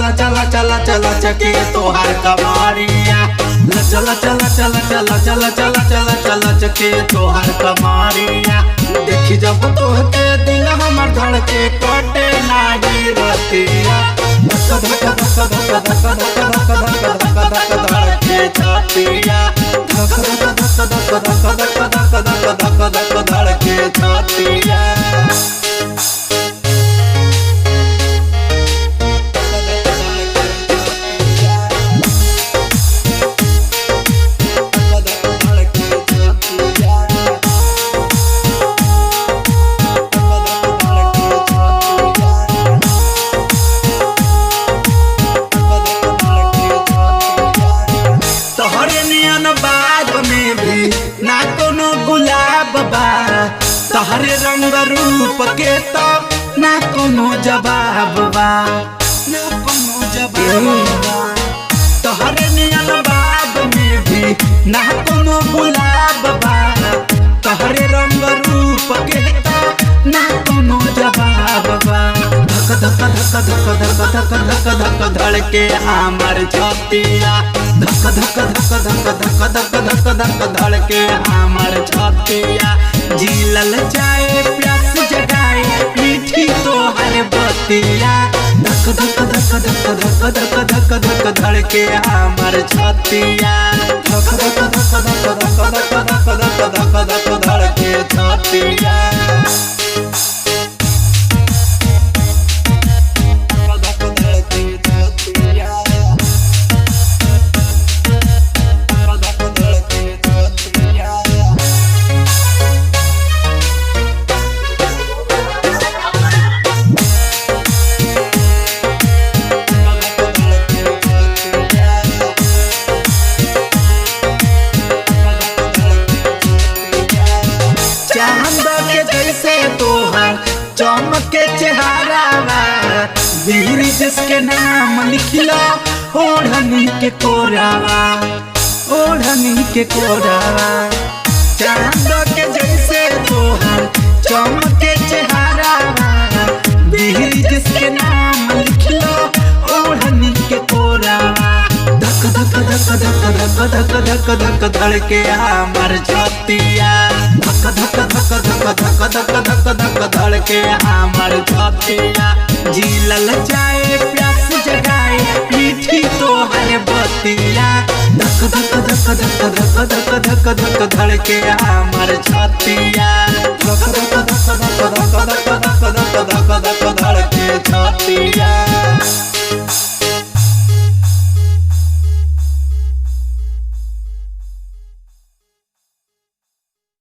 चला चला चला चला चके तोहार कमारिया चला चला चला चला चला चला चला चला चके तोहार कमारिया देखी जब तोहके दिल हमर धड़के कटे नाही रतिया धक धक धक धक धक धक धक धक धक धड़के छातिया धक धक धक धक धक धक धक धक धक धक धड़के छातिया ना कोनो गुलाब बा तहरे रंग रूप के तो ना कोनो जवाब बा ना कोनो जवाब बा तहरे नियन बाग में भी ना कोनो गुलाब बा तहरे रंग रूप के तो ना कोनो जवाब बा धक धक धक धक धक धक धक धक धड़के हमर छतिया धक धक धक धक धक धक धक धक धड़के हमर छतिया झीलल जाए प्यास जगाए मीठी तोहर बतिया धक धक धक धक धक धक धक धक धड़के हमर छतिया धक धक धक धक धक धक धक धक धक धड़के छतिया चमके चेहरा वीर जिसके नाम लिखला ओढ़नी के कोरावा ओढ़नी के कोरावा चांद के जैसे तोहर चमके चेहरा वीर जिसके नाम लिखला ओढ़नी के कोरावा धक धक धक धक धक धक धक धक धड़के हमर छतिया धक धक धक धक धक धक धक धक धड़के हमर छतिया झीलल जाए प्यास जगाए मीठी तोहर बतिया धक धक धक धक धक धक धक धक धड़के हमर छतिया धक धक धक धक धक धक धक धक धक धक धड़के